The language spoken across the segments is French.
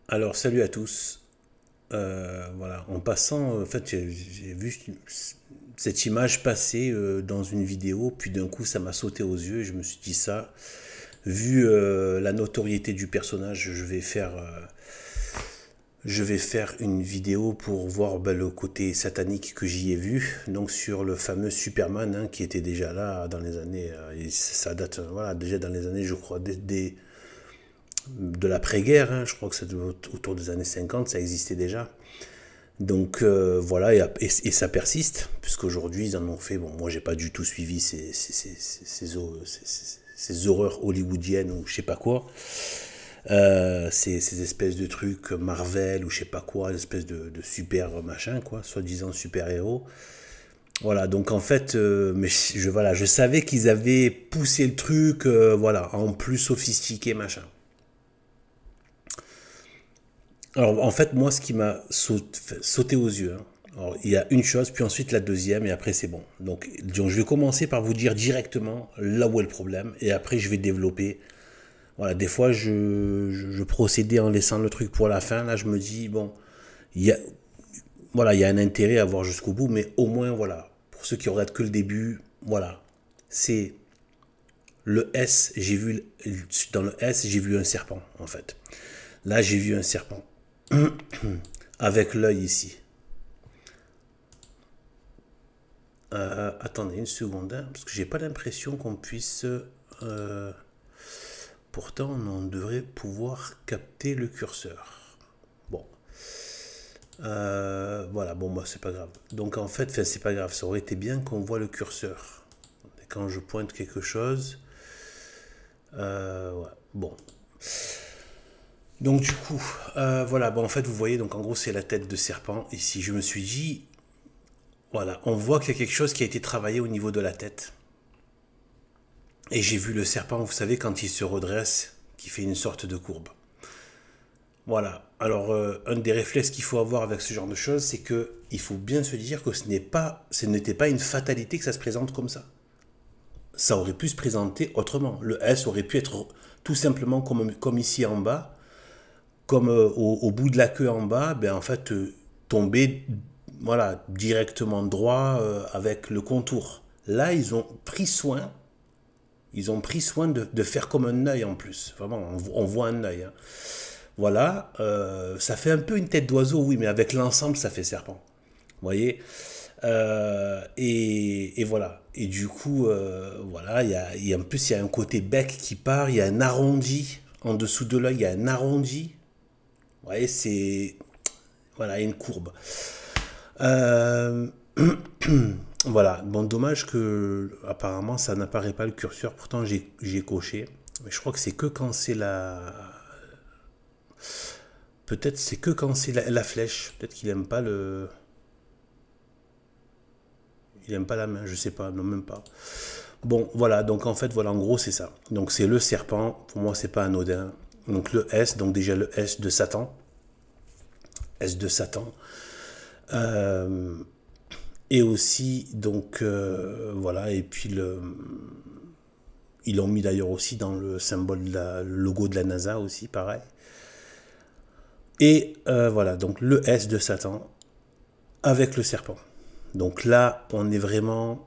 Alors, salut à tous. Voilà, en passant, en fait, j'ai vu cette image passer dans une vidéo, puis d'un coup, ça m'a sauté aux yeux. Et je me suis dit ça. Vu la notoriété du personnage, je vais faire une vidéo pour voir le côté satanique que j'y ai vu. Donc sur le fameux Superman hein, qui était déjà là dans les années, et ça date, voilà, déjà dans les années, je crois, de l'après-guerre. Hein, je crois que c'est autour des années 50, ça existait déjà. Donc voilà, et ça persiste, puisqu'aujourd'hui ils en ont fait. Bon, moi j'ai pas du tout suivi ces horreurs hollywoodiennes ou je sais pas quoi. Ces espèces de trucs Marvel ou je sais pas quoi, espèces de super machin, quoi, soi-disant super-héros. Voilà, donc en fait, voilà, je savais qu'ils avaient poussé le truc, voilà, en plus sophistiqué, machin. Alors, en fait, moi, ce qui m'a sauté aux yeux, hein, alors, il y a une chose, puis ensuite la deuxième, et après c'est bon. Donc, je vais commencer par vous dire directement là où est le problème, et après je vais développer. Voilà, des fois, je procédais en laissant le truc pour la fin. Là, je me dis, bon, il y a, voilà, il y a un intérêt à voir jusqu'au bout, mais au moins, voilà, pour ceux qui regardent que le début, voilà, c'est le S, dans le S, j'ai vu un serpent, en fait. Là, j'ai vu un serpent, avec l'œil ici. Attendez une seconde, hein, parce que j'ai pas l'impression qu'on puisse. Pourtant, on devrait pouvoir capter le curseur. Bon, voilà, bon, moi, c'est pas grave. Donc, en fait, c'est pas grave, ça aurait été bien qu'on voit le curseur. Quand je pointe quelque chose. Ouais, bon. Donc, du coup, voilà, bon, en fait, vous voyez, donc en gros, c'est la tête de serpent. Ici, je me suis dit, voilà, on voit qu'il y a quelque chose qui a été travaillé au niveau de la tête. Et j'ai vu le serpent, vous savez, quand il se redresse, qui fait une sorte de courbe. Voilà. Alors, un des réflexes qu'il faut avoir avec ce genre de choses, c'est que il faut bien se dire que ce n'était pas une fatalité que ça se présente comme ça. Ça aurait pu se présenter autrement. Le S aurait pu être tout simplement comme ici en bas, comme au bout de la queue en bas, ben en fait, tomber voilà, directement droit avec le contour. Là, ils ont pris soin de faire comme un œil en plus. Vraiment, on voit un œil. Hein. Voilà, ça fait un peu une tête d'oiseau, oui, mais avec l'ensemble, ça fait serpent. Vous voyez et voilà. Et du coup, voilà, en plus, il y a un côté bec qui part, il y a un arrondi. En dessous de l'œil, il y a un arrondi. Vous voyez, c'est. Voilà, il y a une courbe. Euh, voilà, bon, dommage que apparemment ça n'apparaît pas le curseur, pourtant j'ai coché. Mais je crois que c'est que quand c'est la. Peut-être c'est que quand c'est la flèche. Peut-être qu'il aime pas le. Il aime pas la main, je sais pas, non, même pas. Bon, voilà, donc en fait, voilà, en gros, c'est ça. Donc c'est le serpent, pour moi, c'est pas anodin. Donc le S, donc déjà le S de Satan. S de Satan. Euh, et aussi, donc, voilà, et puis ils l'ont mis d'ailleurs aussi dans le symbole, le logo de la NASA aussi, pareil. Et voilà, donc le S de Satan avec le serpent. Donc là, on est vraiment.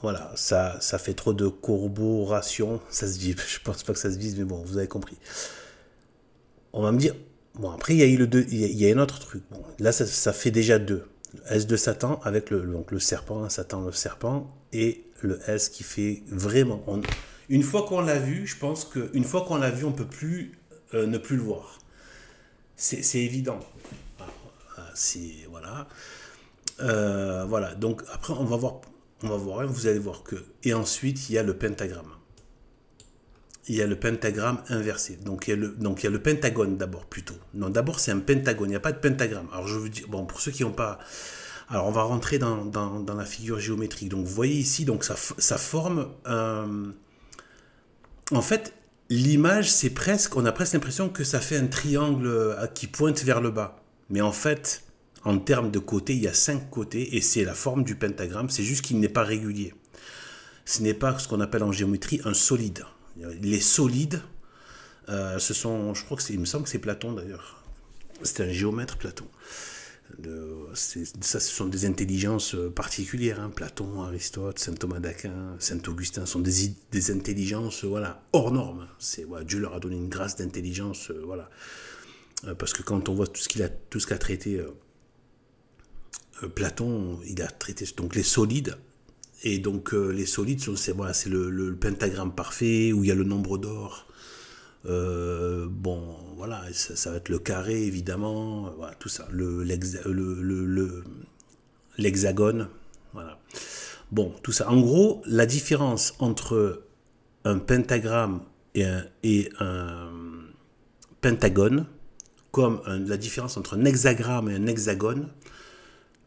Voilà, ça fait trop de corroboration. Ça se dit, je pense pas que ça se dise, mais bon, vous avez compris. On va me dire, bon, après, il y a eu il y a un autre truc. Bon, là, ça fait déjà deux. Le S de Satan avec donc le serpent, hein, Satan le serpent, et le S qui fait vraiment. Une fois qu'on l'a vu, je pense qu'une fois qu'on l'a vu, on peut plus ne plus le voir. C'est évident. C'est voilà. Voilà. Donc après, on va voir, hein, vous allez voir que. Et ensuite, il y a le pentagramme. Il y a le pentagramme inversé. Donc il y a le pentagone d'abord plutôt. Non, d'abord c'est un pentagone, il n'y a pas de pentagramme. Alors je veux dire, bon, pour ceux qui n'ont pas. Alors on va rentrer dans la figure géométrique. Donc vous voyez ici, donc ça forme un. En fait, l'image, c'est presque. On a presque l'impression que ça fait un triangle qui pointe vers le bas. Mais en fait, en termes de côtés, il y a 5 côtés et c'est la forme du pentagramme, c'est juste qu'il n'est pas régulier. Ce n'est pas ce qu'on appelle en géométrie un solide. Les solides, ce sont, je crois que il me semble que c'est Platon d'ailleurs C'était un géomètre, Platon. Ça, ce sont des intelligences particulières. Hein. Platon, Aristote, saint Thomas d'Aquin, saint Augustin sont des intelligences voilà, hors normes. Voilà, Dieu leur a donné une grâce d'intelligence. Voilà. Parce que quand on voit tout ce qu'a traité Platon, il a traité donc les solides. Et donc les solides, c'est voilà, le pentagramme parfait où il y a le nombre d'or. Bon, voilà, ça va être le carré, évidemment, voilà, tout ça, l'hexagone, voilà. Bon, tout ça. En gros, la différence entre un pentagramme et un pentagone, comme la différence entre un hexagramme et un hexagone,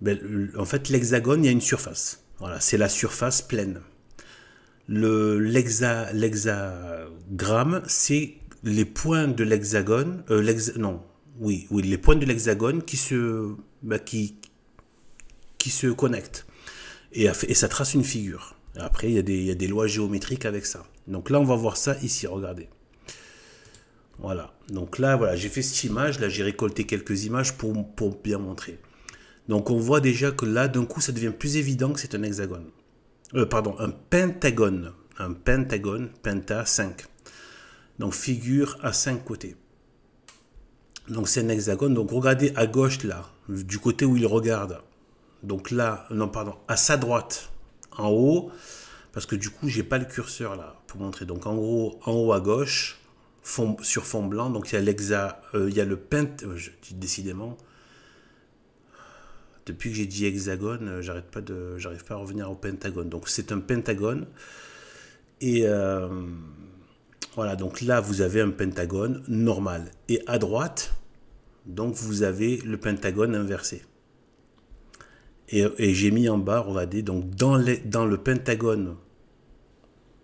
ben, en fait, l'hexagone, il y a une surface. Voilà, c'est la surface pleine. L'hexagramme, c'est les points de l'hexagone, les points de l'hexagone qui se connectent et ça trace une figure. Et après, il y a des lois géométriques avec ça. Donc là, on va voir ça ici. Regardez. Voilà. Donc là, voilà, j'ai fait cette image. Là, j'ai récolté quelques images pour bien montrer. Donc on voit déjà que là, d'un coup, ça devient plus évident que c'est un hexagone. Pardon, un pentagone. Un pentagone, penta, 5. Donc figure à 5 côtés. Donc c'est un hexagone. Donc regardez à gauche là, du côté où il regarde. Donc là, non pardon, à sa droite, en haut, parce que du coup j'ai pas le curseur là pour montrer. Donc en gros, en haut à gauche, sur fond blanc, donc il y a il y a le je dis décidément. Depuis que j'ai dit hexagone, j'arrive pas à revenir au pentagone. Donc c'est un pentagone. Et voilà, donc là vous avez un pentagone normal. Et à droite, donc vous avez le pentagone inversé. Et j'ai mis en bas, regardez, donc dans le pentagone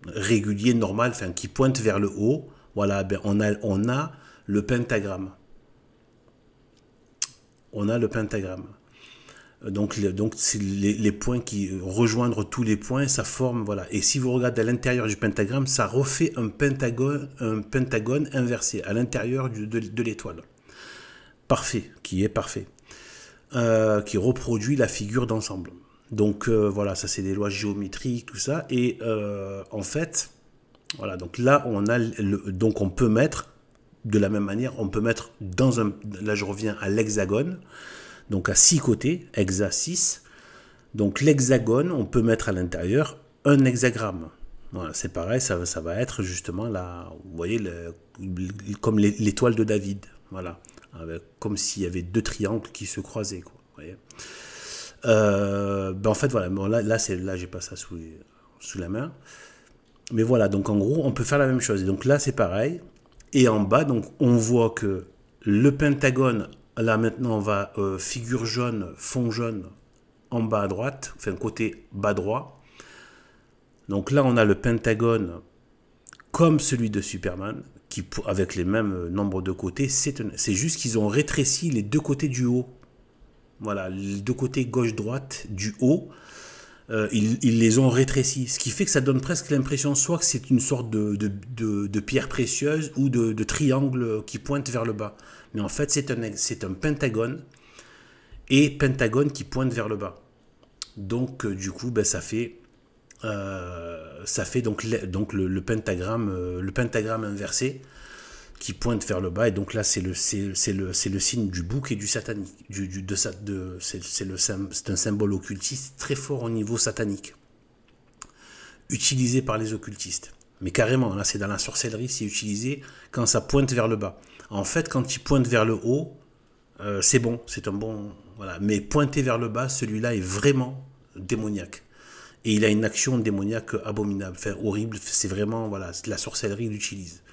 régulier, normal, enfin qui pointe vers le haut, voilà, ben on a le pentagramme. On a le pentagramme. Donc c'est les points qui rejoindre tous les points, ça forme, voilà. Et si vous regardez à l'intérieur du pentagramme, ça refait un pentagone inversé à l'intérieur de l'étoile. Parfait, qui est parfait. Qui reproduit la figure d'ensemble. Donc voilà, ça c'est des lois géométriques, tout ça. Et en fait, voilà, donc là donc on peut mettre, de la même manière, on peut mettre là je reviens à l'hexagone, donc à 6 côtés, hexa 6. Donc l'hexagone, on peut mettre à l'intérieur un hexagramme. Voilà, c'est pareil, ça va être justement là, vous voyez, comme l'étoile de David. Voilà, comme s'il y avait deux triangles qui se croisaient, quoi. Vous voyez. En fait, voilà, bon, là j'ai pas ça sous la main. Mais voilà, donc en gros, on peut faire la même chose. Et donc là, c'est pareil. Et en bas, donc on voit que le pentagone, là maintenant, on va figure jaune, fond jaune, en bas à droite, enfin côté bas droit. Donc là, on a le pentagone comme celui de Superman, avec les mêmes nombres de côtés. C'est juste qu'ils ont rétréci les deux côtés du haut. Voilà, les deux côtés gauche-droite du haut, ils les ont rétrécis. Ce qui fait que ça donne presque l'impression soit que c'est une sorte de pierre précieuse ou de triangle qui pointe vers le bas. Mais en fait, c'est un pentagone et pentagone qui pointe vers le bas. Donc, du coup, ben, ça fait donc le pentagramme inversé qui pointe vers le bas. Et donc là, c'est le signe du bouc et du satanique. C'est un symbole occultiste très fort au niveau satanique, utilisé par les occultistes. Mais carrément, là, c'est dans la sorcellerie, c'est utilisé quand ça pointe vers le bas. En fait, quand il pointe vers le haut, c'est bon, c'est un bon... Voilà. Mais pointer vers le bas, celui-là est vraiment démoniaque. Et il a une action démoniaque abominable, enfin horrible. C'est vraiment, voilà, la sorcellerie l'utilise.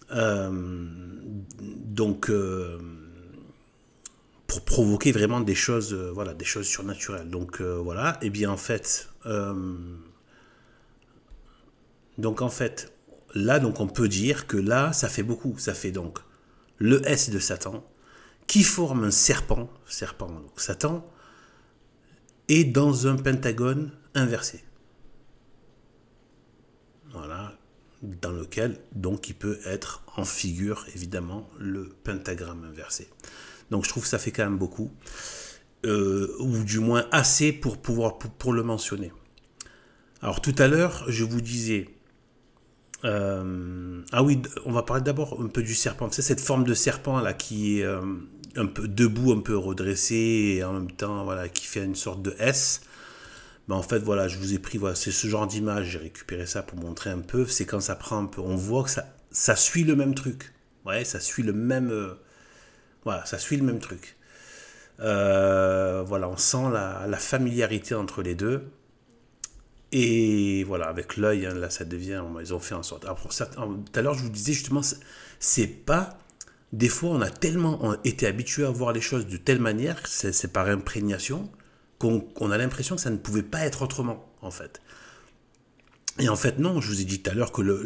Donc pour provoquer vraiment des choses, voilà, des choses surnaturelles. Donc voilà, et bien en fait, là, donc on peut dire que là, ça fait beaucoup. Ça fait donc le S de Satan qui forme un serpent. Donc Satan est dans un pentagone inversé. Voilà. dans lequel, donc, il peut être en figure, évidemment, le pentagramme inversé. Donc, je trouve que ça fait quand même beaucoup, ou du moins assez pour pouvoir pour le mentionner. Alors, tout à l'heure, je vous disais, ah oui, on va parler d'abord un peu du serpent. C'est cette forme de serpent là qui est un peu debout, un peu redressé, et en même temps, voilà, qui fait une sorte de S. Ben en fait, voilà, je vous ai pris, voilà, c'est ce genre d'image, j'ai récupéré ça pour montrer un peu, c'est quand ça prend un peu, on voit que ça suit le même truc. Ouais, ça suit le même, voilà, ça suit le même truc. Voilà, on sent la familiarité entre les deux. Et voilà, avec l'œil, hein, là, ça devient, ils ont fait en sorte. Alors, tout à l'heure, je vous disais justement, c'est pas, des fois, on a tellement été habitué à voir les choses de telle manière, c'est par imprégnation, qu'on a l'impression que ça ne pouvait pas être autrement, en fait. Et en fait, non, je vous ai dit tout à l'heure que le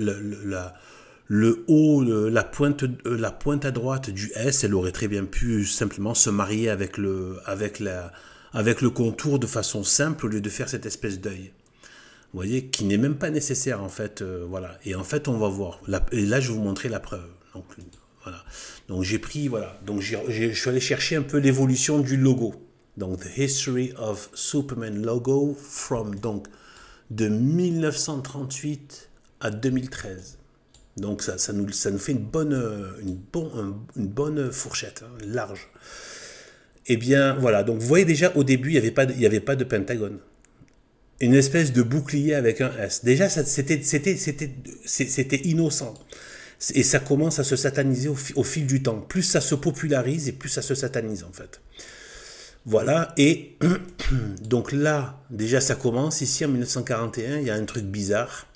haut, la pointe à droite du S, elle aurait très bien pu simplement se marier avec le contour de façon simple au lieu de faire cette espèce d'œil. Vous voyez, qui n'est même pas nécessaire en fait, voilà. Et en fait, on va voir. Et là, je vais vous montrer la preuve. Donc, voilà. Donc j'ai pris, voilà. Donc je suis allé chercher un peu l'évolution du logo. Donc The History of Superman Logo from donc de 1938 à 2013. Donc ça nous fait une bonne fourchette, hein, large. Eh bien, voilà. Donc vous voyez déjà au début, il n'y avait pas de pentagone. Une espèce de bouclier avec un S. Déjà, c'était innocent. Et ça commence à se sataniser au fil du temps. Plus ça se popularise et plus ça se satanise, en fait. Voilà. Et donc là, déjà, ça commence. Ici, en 1941, il y a un truc bizarre.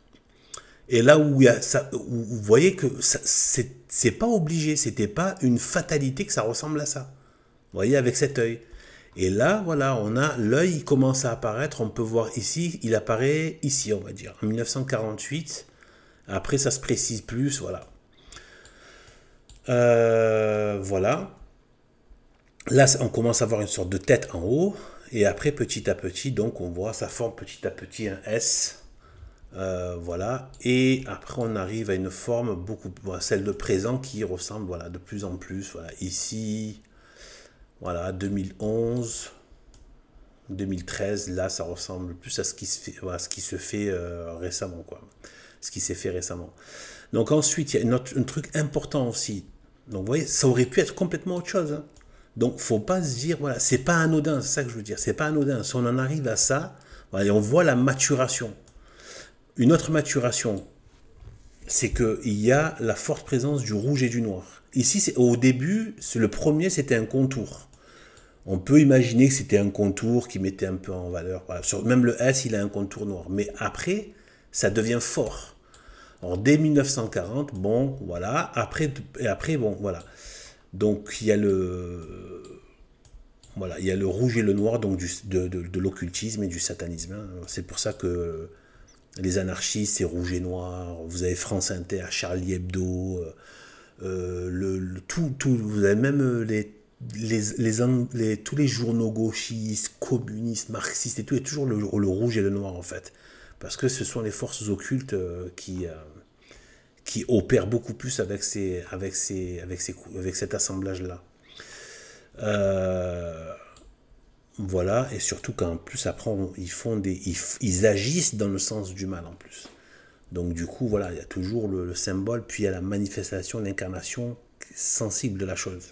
Et là où, où vous voyez que c'est pas obligé, c'était pas une fatalité que ça ressemble à ça. Vous voyez, avec cet œil. Et là, voilà, on a l'œil, il commence à apparaître. On peut voir ici, il apparaît ici, on va dire, en 1948. Après, ça se précise plus, voilà. Voilà. Là, on commence à avoir une sorte de tête en haut. Et après, petit à petit, donc, on voit, ça forme petit à petit un S. Voilà. Et après, on arrive à une forme beaucoup, voilà, celle de présent qui ressemble, voilà, de plus en plus. Voilà, ici. Voilà, 2011, 2013, là, ça ressemble plus à ce qui se fait, voilà, ce qui se fait récemment, quoi. Ce qui s'est fait récemment. Donc ensuite, il y a un truc important aussi. Donc vous voyez, ça aurait pu être complètement autre chose, hein. Donc faut pas se dire, voilà, c'est pas anodin, c'est ça que je veux dire, c'est pas anodin. Si on en arrive à ça, voilà, et on voit la maturation. Une autre maturation, c'est qu'il y a la forte présence du rouge et du noir. Ici, au début, le premier, c'était un contour. On peut imaginer que c'était un contour qui mettait un peu en valeur. Voilà. Même le S, il a un contour noir. Mais après, ça devient fort. Alors, dès 1940, bon, voilà. Après, bon, voilà. Donc, il y a voilà, il y a le rouge et le noir, donc de l'occultisme et du satanisme, hein. C'est pour ça que les anarchistes, c'est rouge et noir. Vous avez France Inter, Charlie Hebdo, vous avez même tous les journaux gauchistes, communistes, marxistes et tout, il y a toujours le rouge et le noir en fait. Parce que ce sont les forces occultes qui opèrent beaucoup plus avec cet assemblage-là. Voilà, et surtout qu'en plus après ils agissent dans le sens du mal en plus. Donc du coup, voilà, il y a toujours le symbole, puis il y a la manifestation, l'incarnation sensible de la chose.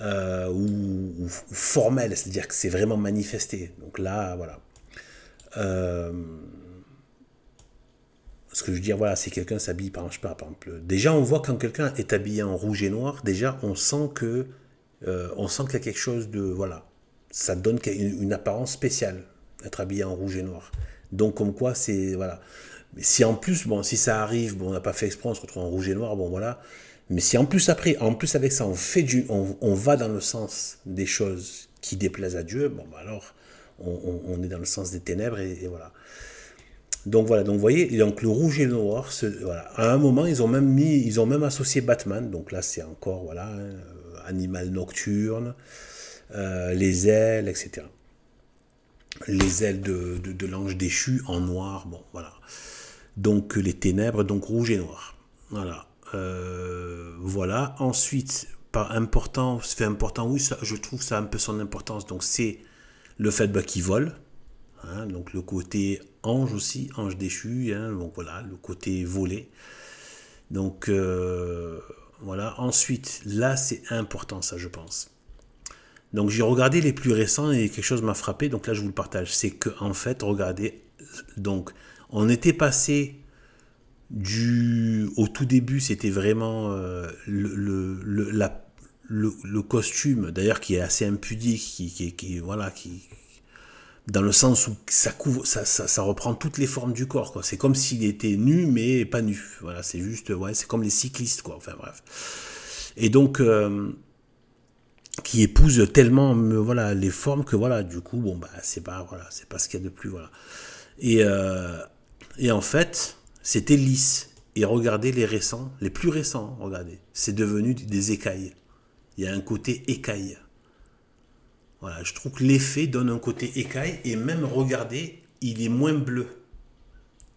Ou formelle, c'est-à-dire que c'est vraiment manifesté. Donc là, voilà. Ce que je veux dire, voilà, si quelqu'un s'habille, par exemple, déjà on voit quand quelqu'un est habillé en rouge et noir, déjà on sent qu'il y a quelque chose de, voilà, ça donne une apparence spéciale, être habillé en rouge et noir. Donc comme quoi, c'est, voilà. Mais si en plus, bon, si ça arrive, bon, on n'a pas fait exprès, on se retrouve en rouge et noir, bon voilà. Mais si en plus après, en plus avec ça, on va dans le sens des choses qui déplaisent à Dieu, bon, bah alors, on est dans le sens des ténèbres et voilà. Donc voilà, donc vous voyez, donc le rouge et le noir, voilà. À un moment, ils ont même associé Batman, donc là c'est encore, voilà, hein, animal nocturne, les ailes, etc. Les ailes de l'ange déchu en noir, bon, voilà. Donc les ténèbres, donc rouge et noir. Voilà. Voilà. Ensuite, par important, c'est important, oui, ça, je trouve ça a un peu son importance. Donc c'est le fait qu'il vole. Hein, donc le côté ange aussi, ange déchu. Hein, donc voilà, le côté volé. Donc voilà. Ensuite, là c'est important ça, je pense. Donc j'ai regardé les plus récents et quelque chose m'a frappé. Donc là je vous le partage. C'est que en fait, regardez. Donc on était passé au tout début, c'était vraiment le costume, d'ailleurs qui est assez impudique, voilà, dans le sens où ça couvre, ça reprend toutes les formes du corps, quoi. C'est comme s'il était nu, mais pas nu. Voilà, c'est juste, ouais, c'est comme les cyclistes, quoi. Enfin bref. Et donc, qui épouse tellement, voilà, les formes que voilà, du coup, bon bah, voilà, c'est pas ce qu'il y a de plus, voilà. Et, et en fait, c'était lisse. Et regardez les récents, les plus récents, regardez, c'est devenu des écailles. Il y a un côté écaille. Voilà, je trouve que l'effet donne un côté écaille et même regardez, il est moins bleu.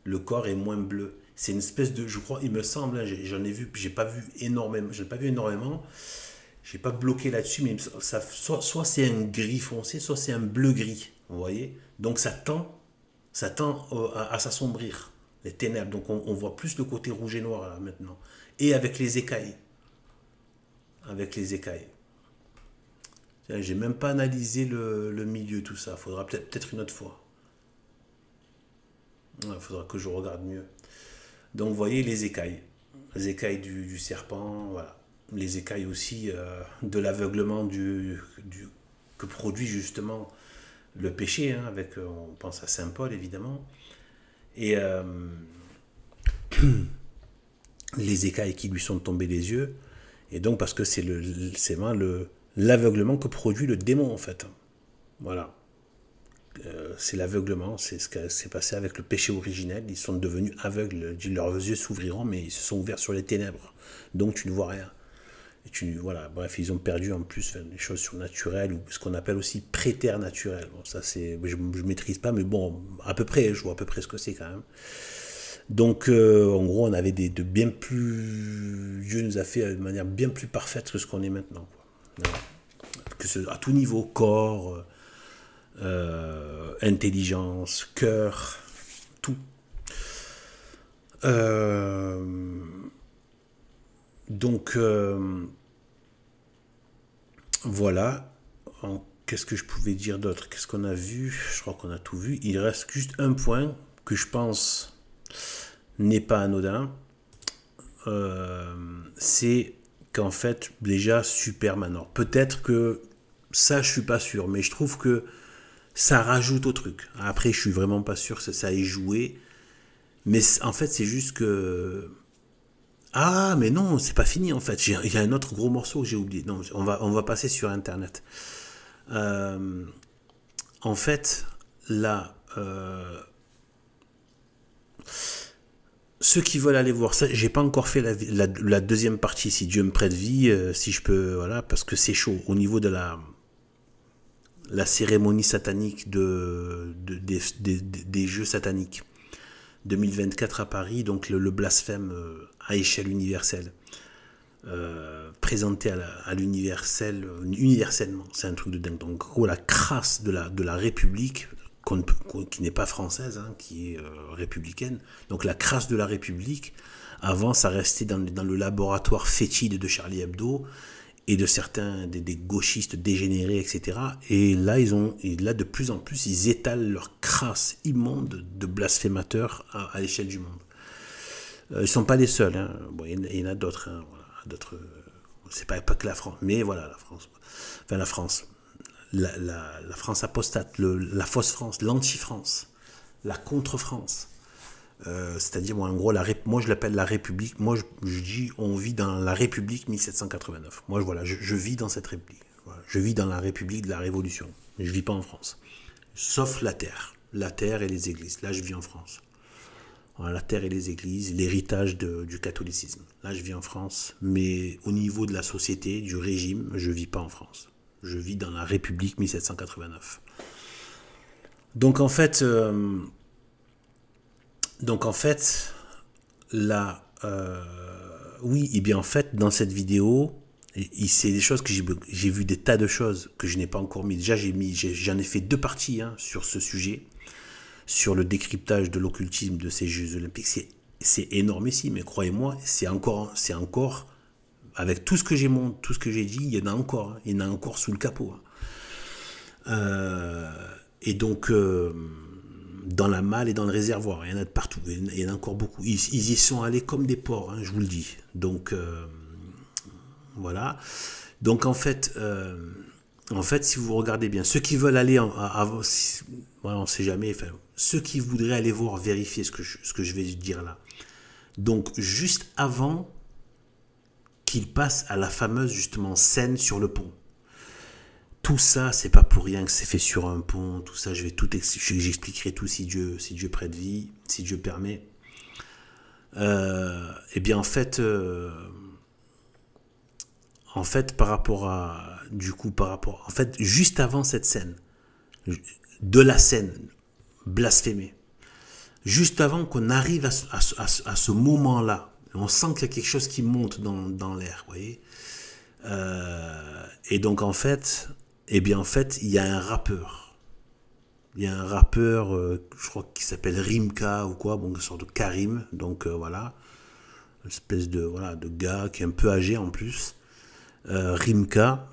Le corps est moins bleu. C'est une espèce de, je crois, il me semble, hein, j'en ai vu, j'ai pas vu énormément, j'ai pas bloqué là-dessus, mais ça, soit c'est un gris foncé, soit c'est un bleu gris, vous voyez. Donc ça tend à s'assombrir, les ténèbres. Donc on voit plus le côté rouge et noir là maintenant. Et avec les écailles. Avec les écailles. J'ai même pas analysé le milieu, tout ça. Faudra peut-être une autre fois. Il faudra que je regarde mieux. Donc vous voyez les écailles. Les écailles du serpent, voilà. Les écailles aussi de l'aveuglement que produit justement le péché, hein, avec, on pense à Saint Paul évidemment. Et les écailles qui lui sont tombées des yeux. Et donc parce que c'est vraiment l'aveuglement que produit le démon en fait. Voilà. C'est l'aveuglement, c'est ce qui s'est passé avec le péché originel. Ils sont devenus aveugles, leurs yeux s'ouvriront, mais ils se sont ouverts sur les ténèbres. Donc tu ne vois rien. Voilà, bref, ils ont perdu en plus des choses surnaturelles, ou ce qu'on appelle aussi préternaturel. Bon, ça c'est, je maîtrise pas, mais bon, à peu près, je vois à peu près ce que c'est quand même. Donc, en gros, on avait de bien plus... Dieu nous a fait de manière bien plus parfaite que ce qu'on est maintenant, quoi. Voilà. À tout niveau, corps, intelligence, cœur, tout. Donc, voilà. Qu'est-ce que je pouvais dire d'autre? Qu'est-ce qu'on a vu? Je crois qu'on a tout vu. Il reste juste un point que je pense n'est pas anodin. C'est qu'en fait, déjà, Superman. Alors, peut-être que ça, je suis pas sûr, mais je trouve que ça rajoute au truc. Après, je suis vraiment pas sûr que ça ait joué. Mais en fait, c'est juste que... Ah, mais non, c'est pas fini en fait. Il y a un autre gros morceau que j'ai oublié. Non, on va passer sur Internet. En fait, là, ceux qui veulent aller voir ça, j'ai pas encore fait la deuxième partie, si Dieu me prête vie, si je peux, voilà, parce que c'est chaud au niveau de la cérémonie satanique des jeux sataniques 2024 à Paris, donc le blasphème à échelle universelle, présenté à universellement, c'est un truc de dingue. Donc la crasse de la République, qui n'est pas française, hein, qui est républicaine. Donc la crasse de la République, avant ça restait dans le laboratoire fétide de Charlie Hebdo et de certains des gauchistes dégénérés, etc. Et là, de plus en plus, ils étalent leur crasse immonde de blasphémateurs à l'échelle du monde. Ils ne sont pas les seuls, hein. Bon, il y en a d'autres, hein, voilà, d'autres. C'est pas que la France, mais voilà, la France. Enfin, la France. La France apostate, la fausse France, l'anti-France, la contre-France. C'est-à-dire, en gros, moi je l'appelle la République. Moi je dis, on vit dans la République 1789. Moi, voilà, je vis dans cette République. Voilà, je vis dans la République de la Révolution. Je ne vis pas en France. Sauf la terre. La terre et les églises. Là, je vis en France. Voilà, la terre et les églises, l'héritage du catholicisme. Là, je vis en France. Mais au niveau de la société, du régime, je ne vis pas en France. Je vis dans la République 1789. Donc, en fait... Donc en fait, là, oui, et bien en fait, dans cette vidéo, c'est des choses que j'ai vu des tas de choses que je n'ai pas encore mis. Déjà, j'en ai fait 2 parties hein, sur ce sujet, sur le décryptage de l'occultisme de ces Jeux Olympiques. C'est énorme ici, mais croyez-moi, c'est encore, avec tout ce que j'ai dit, il y en a encore, hein, il y en a encore sous le capot. Hein. Et donc, dans la malle et dans le réservoir, il y en a de partout, il y en a encore beaucoup. Ils y sont allés comme des porcs, hein, je vous le dis. Donc, voilà. Donc, en fait, si vous regardez bien, ceux qui veulent aller, voilà, on ne sait jamais, enfin, ceux qui voudraient aller voir, vérifier ce que je vais dire là. Donc, juste avant qu'il passe à la fameuse, justement, scène sur le pont. Tout ça, c'est pas pour rien que c'est fait sur un pont. Tout ça, j'expliquerai tout si Dieu prête vie, si Dieu permet. Eh bien, en fait, par rapport à, en fait, juste avant cette scène, de la scène blasphémée, juste avant qu'on arrive à ce moment-là, on sent qu'il y a quelque chose qui monte dans l'air, vous voyez. Et donc en fait, il y a un rappeur. Il y a un rappeur, je crois qu'il s'appelle Rimka ou quoi, bon, une sorte de Karim, donc voilà, une espèce de gars qui est un peu âgé en plus. Rimka,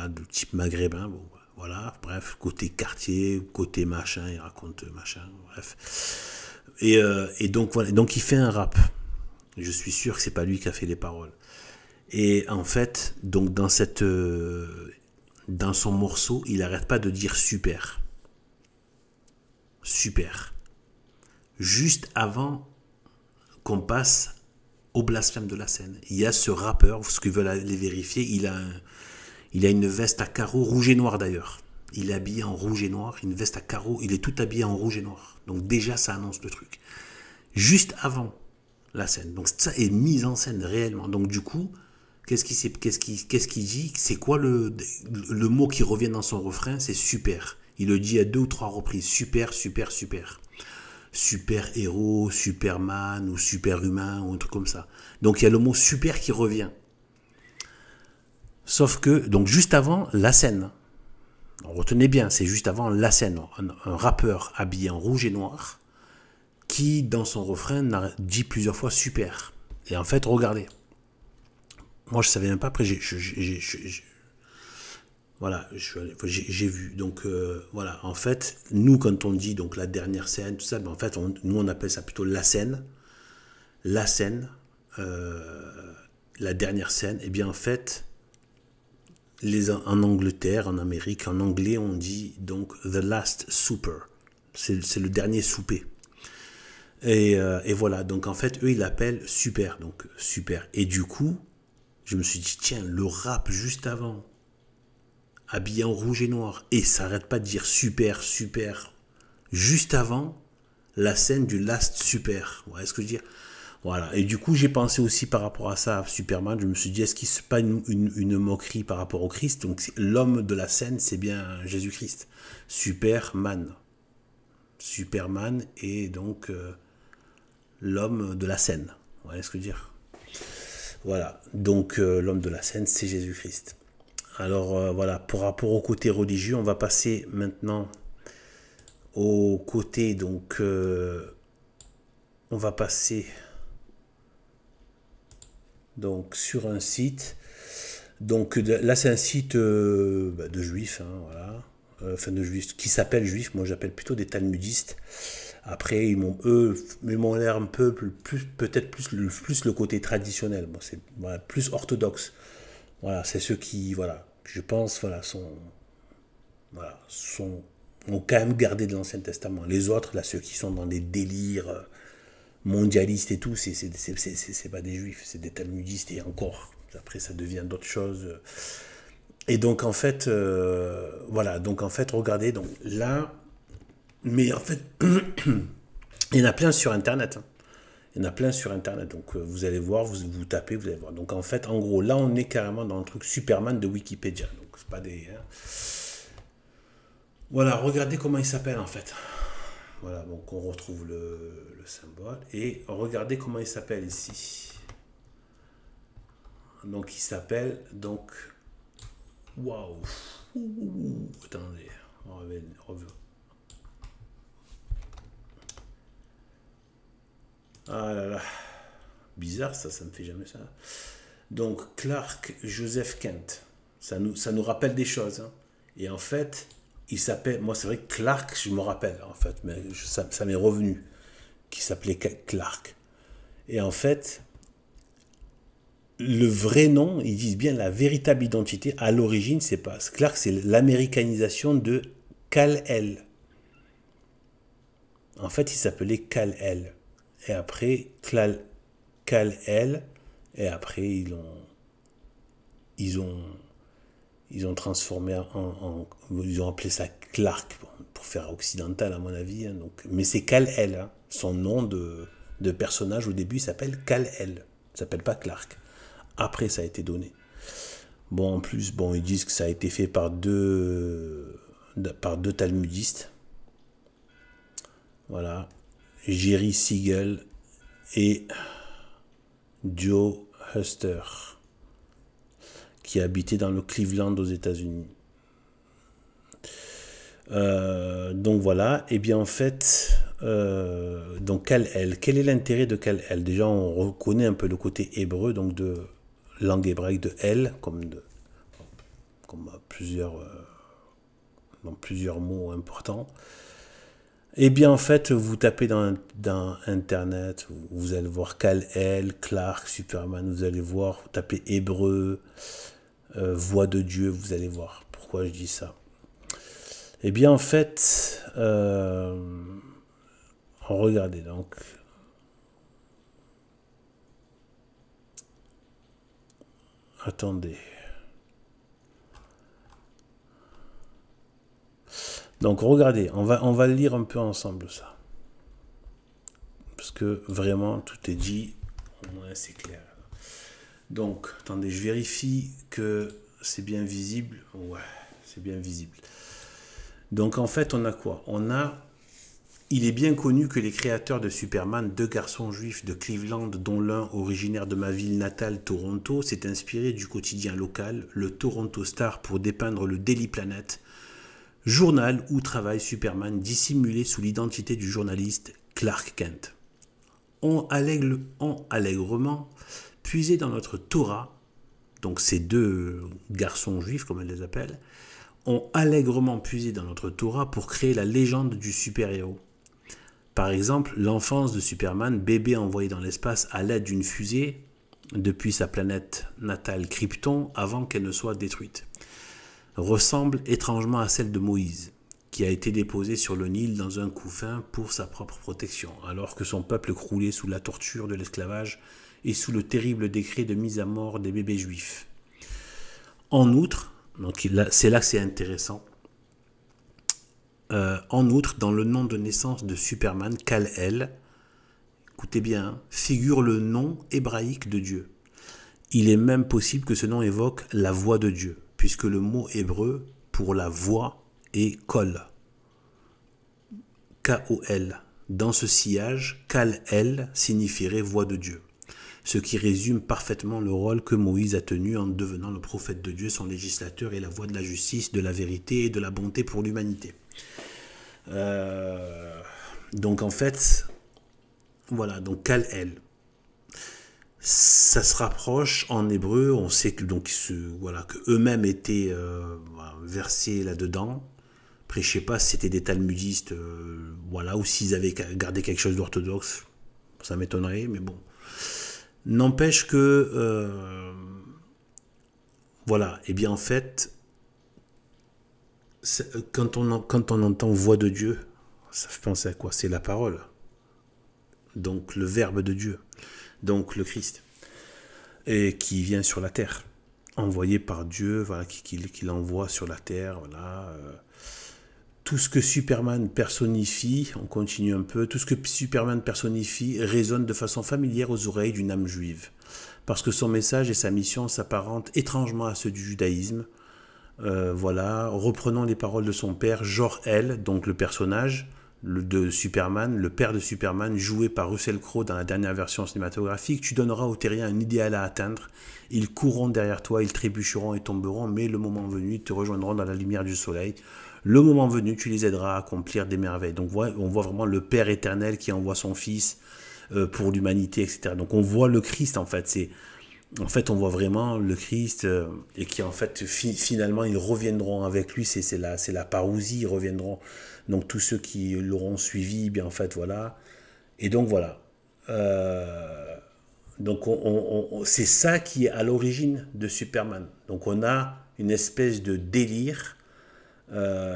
de type maghrébin, bon, voilà, bref, côté quartier, côté machin, il raconte machin, bref. Et donc voilà, donc il fait un rap. Je suis sûr que c'est pas lui qui a fait les paroles. Et en fait, donc dans son morceau, il n'arrête pas de dire super. Super. Juste avant qu'on passe au blasphème de la scène. Il y a ce rappeur, ce qu'ils veulent aller vérifier, il a une veste à carreaux, rouge et noir d'ailleurs. Il est habillé en rouge et noir, une veste à carreaux, il est tout habillé en rouge et noir. Donc déjà, ça annonce le truc. Juste avant la scène. Donc ça est mis en scène réellement. Donc du coup, qu'est-ce qu'il dit? C'est quoi le mot qui revient dans son refrain? C'est super. Il le dit à 2 ou 3 reprises. Super, super, super. Super héros, Superman ou super humain ou un truc comme ça. Donc il y a le mot super qui revient. Sauf que, donc juste avant la scène, retenez bien, c'est juste avant la scène, un rappeur habillé en rouge et noir qui, dans son refrain, dit plusieurs fois super. Et en fait, regardez. Moi, je savais même pas, après, voilà, j'ai vu. Donc, voilà, en fait, nous, quand on dit donc la dernière scène, tout ça, ben, en fait, nous, on appelle ça plutôt la scène. La scène, la dernière scène, et bien, en fait, en Angleterre, en Amérique, en anglais, on dit donc the last supper. C'est le dernier souper. Et voilà, donc en fait, eux, ils l'appellent super, donc super. Et du coup, je me suis dit, tiens, le rap juste avant, habillé en rouge et noir, et ça n'arrête pas de dire super, super, juste avant la scène du last super. Vous voyez ce que je veux dire? Voilà, et du coup, j'ai pensé aussi par rapport à ça, à Superman, je me suis dit, est-ce qu'il c'est pas une moquerie par rapport au Christ? Donc l'homme de la scène, c'est bien Jésus-Christ. Superman. Superman est donc l'homme de la scène. Vous voyez ce que je veux dire? Voilà, donc l'homme de la scène, c'est Jésus-Christ. Alors voilà, par rapport au côté religieux, on va passer maintenant au côté, donc on va passer donc sur un site. Donc là, c'est un site de juifs, hein, voilà. Enfin de juifs, qui s'appellent juifs, moi j'appelle plutôt des talmudistes. Après, ils m'ont l'air un peu peut-être plus le côté traditionnel. Bon, c'est voilà, plus orthodoxe. Voilà, c'est ceux qui, voilà, je pense, voilà, ont quand même gardé de l'Ancien Testament. Les autres, là, ceux qui sont dans des délires mondialistes et tout, c'est pas des juifs, c'est des talmudistes et encore. Après, ça devient d'autres choses. Et donc, en fait, voilà, donc en fait, regardez, donc là. Mais en fait, il y en a plein sur Internet. Hein. Il y en a plein sur Internet. Donc, vous allez voir, vous tapez, vous allez voir. Donc, en fait, en gros, là, on est carrément dans le truc Superman de Wikipédia. Donc, c'est pas des... Hein. Voilà, regardez comment il s'appelle, en fait. Voilà, donc on retrouve le symbole. Et regardez comment il s'appelle ici. Donc il s'appelle donc... Waouh. Attendez. On revient. Ah là là. Bizarre ça me fait jamais ça. Donc Clark Joseph Kent. Ça nous rappelle des choses. Hein. Et en fait, il s'appelle... Moi c'est vrai que Clark, je me rappelle en fait. Mais ça m'est revenu. Qui s'appelait Clark. Et en fait... Le vrai nom, ils disent bien la véritable identité, à l'origine, c'est pas Clark, c'est l'américanisation de Kal-El. En fait, il s'appelait Kal-El. Et après, Kal-El. Et après, ils ont transformé ils ont appelé ça Clark, pour faire occidental, à mon avis. Hein, donc, mais c'est Kal-El. Hein. Son nom de personnage, au début, il s'appelle Kal-El. Il s'appelle pas Clark. Après, ça a été donné. Bon, en plus, bon, ils disent que ça a été fait par deux talmudistes. Voilà. Jerry Siegel et Joe Huster, qui habitaient dans le Cleveland aux États-Unis. Donc voilà. Et bien en fait, donc Kal-El. Quel est l'intérêt de Kal-El? Déjà, on reconnaît un peu le côté hébreu, donc de langue hébraïque de El, comme dans plusieurs mots importants. Et bien en fait, vous tapez dans Internet, vous allez voir Kal-El, Clark, Superman, vous allez voir, vous tapez hébreu, voix de Dieu, vous allez voir. Pourquoi je dis ça? Et bien en fait, regardez donc. Attendez. Donc regardez, on va lire un peu ensemble ça. Parce que vraiment, tout est dit, au moins c'est clair. Donc, attendez, je vérifie que c'est bien visible. Ouais, c'est bien visible. Donc en fait, on a quoi? Il est bien connu que les créateurs de Superman, deux garçons juifs de Cleveland, dont l'un originaire de ma ville natale, Toronto, s'est inspiré du quotidien local, le Toronto Star, pour dépeindre le Daily Planet, journal où travaille Superman dissimulé sous l'identité du journaliste Clark Kent. On allègrement puisé dans notre Torah, donc ces deux garçons juifs, comme elle les appelle, ont allègrement puisé dans notre Torah pour créer la légende du super-héros. Par exemple, l'enfance de Superman, bébé envoyé dans l'espace à l'aide d'une fusée depuis sa planète natale Krypton avant qu'elle ne soit détruite, ressemble étrangement à celle de Moïse, qui a été déposé sur le Nil dans un couffin pour sa propre protection, alors que son peuple croulait sous la torture de l'esclavage et sous le terrible décret de mise à mort des bébés juifs. En outre, donc c'est là que c'est intéressant, en outre, dans le nom de naissance de Superman, Kal-El, écoutez bien, hein, figure le nom hébraïque de Dieu. Il est même possible que ce nom évoque la voix de Dieu, puisque le mot hébreu pour la voix est Kol. K-O-L. Dans ce sillage, Kal-El signifierait voix de Dieu, ce qui résume parfaitement le rôle que Moïse a tenu en devenant le prophète de Dieu, son législateur et la voix de la justice, de la vérité et de la bonté pour l'humanité. Donc en fait, voilà, donc Kal-El. Ça se rapproche en hébreu, on sait que donc que eux-mêmes étaient versés là-dedans. Après, je sais pas si c'était des talmudistes, ou s'ils avaient gardé quelque chose d'orthodoxe, ça m'étonnerait, mais bon. N'empêche que, et bien en fait, quand on entend voix de Dieu, ça fait penser à quoi? C'est la parole. Donc le Verbe de Dieu, donc le Christ, et qui vient sur la terre, envoyé par Dieu, qui l'envoie sur la terre, tout ce que Superman personnifie, on continue un peu, tout ce que Superman personnifie résonne de façon familière aux oreilles d'une âme juive, parce que son message et sa mission s'apparentent étrangement à ceux du judaïsme. Reprenons les paroles de son père, Jor-El, donc le personnage, de Superman, le père de Superman, joué par Russell Crowe dans la dernière version cinématographique. Tu donneras aux terriens un idéal à atteindre. Ils courront derrière toi, ils trébucheront et tomberont, mais le moment venu, ils te rejoindront dans la lumière du soleil. Le moment venu, tu les aideras à accomplir des merveilles. Donc on voit vraiment le Père éternel qui envoie son Fils pour l'humanité, etc. Donc on voit le Christ, en fait. En fait, on voit vraiment le Christ et qui, en fait, finalement, ils reviendront avec lui. C'est la parousie, ils reviendront. Donc, tous ceux qui l'auront suivi, bien, en fait, voilà. Et donc, voilà. Donc, c'est ça qui est à l'origine de Superman. Donc, on a une espèce de délire, de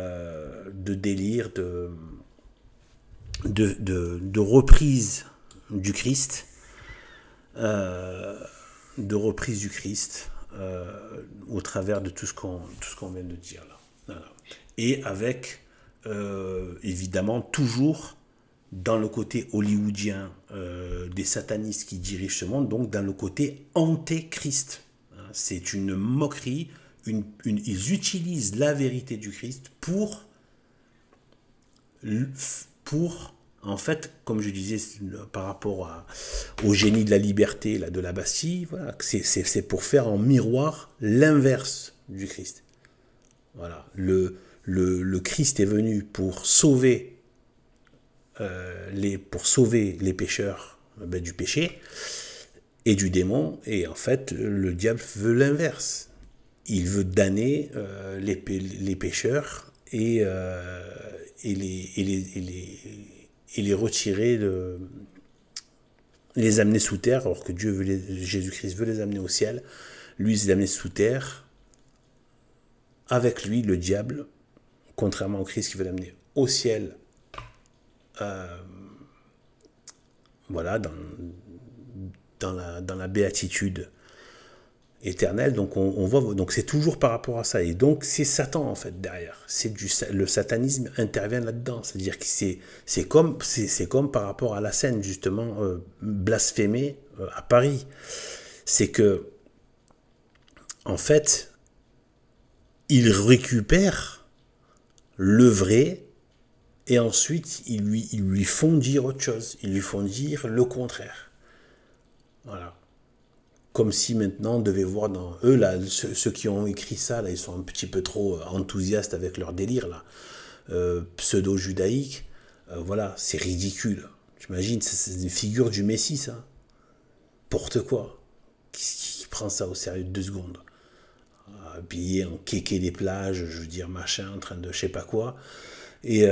reprise du Christ. De reprise du Christ au travers de tout ce qu'on vient de dire là. Voilà. Et avec évidemment toujours dans le côté hollywoodien des satanistes qui dirigent ce monde, donc dans le côté antéchrist. C'est une moquerie, ils utilisent la vérité du Christ pour en fait, comme je disais par rapport au génie de la liberté là, de la Bastille, voilà, c'est pour faire en miroir l'inverse du Christ. Voilà, le Christ est venu pour sauver les pécheurs du péché et du démon, et en fait, le diable veut l'inverse. Il veut damner les pécheurs et les retirer, les amener sous terre, alors que Jésus-Christ veut les amener au ciel. Lui, il les amener sous terre. Avec lui, le diable, contrairement au Christ qui veut l'amener au ciel, voilà, dans la béatitude éternelle. Donc on voit, donc c'est toujours par rapport à ça, et donc c'est Satan en fait derrière. Le satanisme intervient là-dedans, c'est-à-dire que c'est comme par rapport à la scène justement blasphémée à Paris. C'est que en fait ils récupèrent le vrai et ensuite ils lui font dire autre chose, ils lui font dire le contraire. Voilà. Comme si maintenant on devait voir dans eux, là, ceux qui ont écrit ça, là, ils sont un petit peu trop enthousiastes avec leur délire, là, pseudo-judaïque. Voilà, c'est ridicule. T'imagines, c'est une figure du Messie, ça. N'importe quoi. Qui prend ça au sérieux de 2 secondes? Habillé en kéké des plages, je veux dire, machin, en train de je sais pas quoi. Et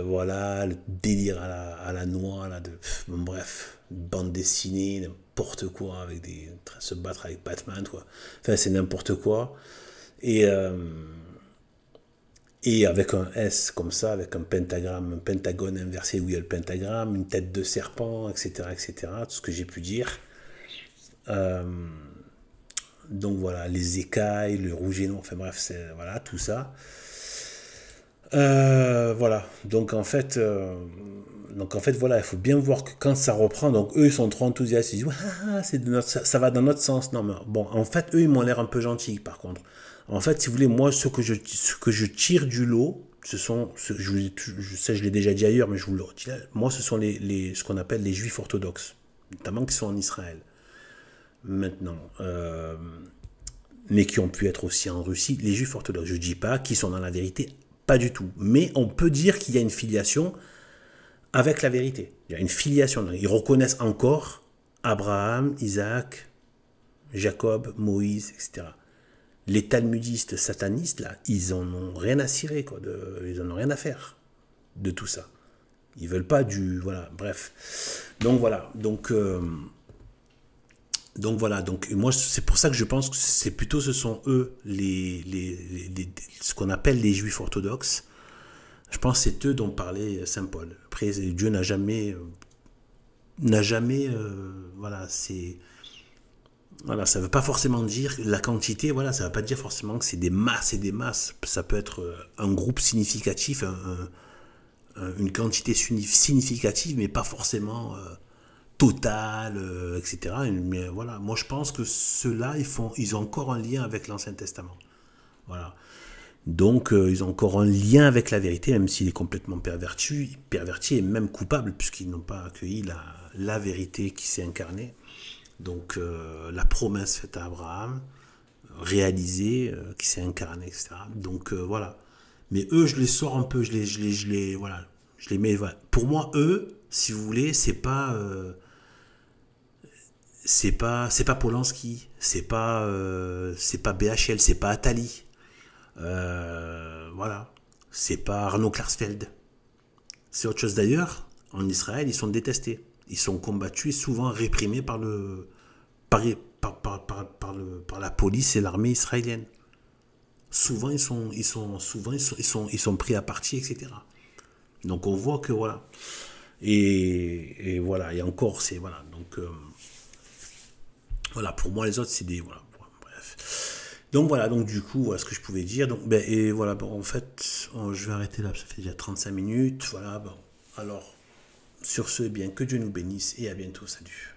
voilà, le délire à la noix, là, bon, bref, bande dessinée, n'importe quoi, avec se battre avec Batman, quoi. Enfin, c'est n'importe quoi. Et avec un S comme ça, avec un pentagone inversé où il y a le pentagramme, une tête de serpent, etc., tout ce que j'ai pu dire. Donc voilà, les écailles, le rouge et noir, enfin bref, voilà, tout ça. Voilà, donc en fait, voilà, il faut bien voir que quand ça reprend, donc eux ils sont trop enthousiastes, ils disent ça va dans notre sens. Non mais bon, en fait eux ils m'ont l'air un peu gentils par contre. En fait, si vous voulez, moi ce que je tire du lot, je sais, je l'ai déjà dit ailleurs, mais je vous le redis là, moi ce sont ce qu'on appelle les juifs orthodoxes, notamment qui sont en Israël maintenant, mais qui ont pu être aussi en Russie, les juifs orthodoxes. Je dis pas qu'ils sont dans la vérité. Pas du tout. Mais on peut dire qu'il y a une filiation avec la vérité. Il y a une filiation. Ils reconnaissent encore Abraham, Isaac, Jacob, Moïse, etc. Les talmudistes satanistes, là, ils en ont rien à cirer, quoi. Ils en ont rien à faire de tout ça. Ils veulent pas voilà, bref. Donc voilà. Donc voilà, donc moi c'est pour ça que je pense que ce sont eux ce qu'on appelle les juifs orthodoxes. Je pense que c'est eux dont parlait saint Paul. Après, Dieu n'a jamais voilà, ça veut pas forcément dire la quantité, voilà, ça veut pas dire forcément que c'est des masses et des masses. Ça peut être un groupe significatif, une quantité significative, mais pas forcément total, etc. Mais voilà, moi je pense que ceux-là, ils ont encore un lien avec l'Ancien Testament. Voilà. Donc, ils ont encore un lien avec la vérité, même s'il est complètement perverti et même coupable, puisqu'ils n'ont pas accueilli la vérité qui s'est incarnée. Donc, la promesse faite à Abraham, réalisée, qui s'est incarnée, etc. Donc, voilà. Mais eux, je les sors un peu, voilà, je les mets, voilà. Pour moi, eux, si vous voulez, c'est pas Polanski, c'est pas BHL, c'est pas Attali. Voilà. C'est pas Arnaud Klarsfeld. C'est autre chose d'ailleurs. En Israël, ils sont détestés. Ils sont combattus et souvent réprimés par, par la police et l'armée israélienne. Souvent, ils sont pris à partie, etc. Donc, on voit que voilà. Et voilà. Et encore, c'est voilà. Donc, voilà. Pour moi, les autres, c'est des voilà. Bref. Donc voilà, donc du coup, voilà ce que je pouvais dire. Donc, ben, et voilà, bon, en fait, je vais arrêter là, ça fait déjà 35 minutes. Voilà, bon. Alors, sur ce, eh bien, que Dieu nous bénisse et à bientôt, salut.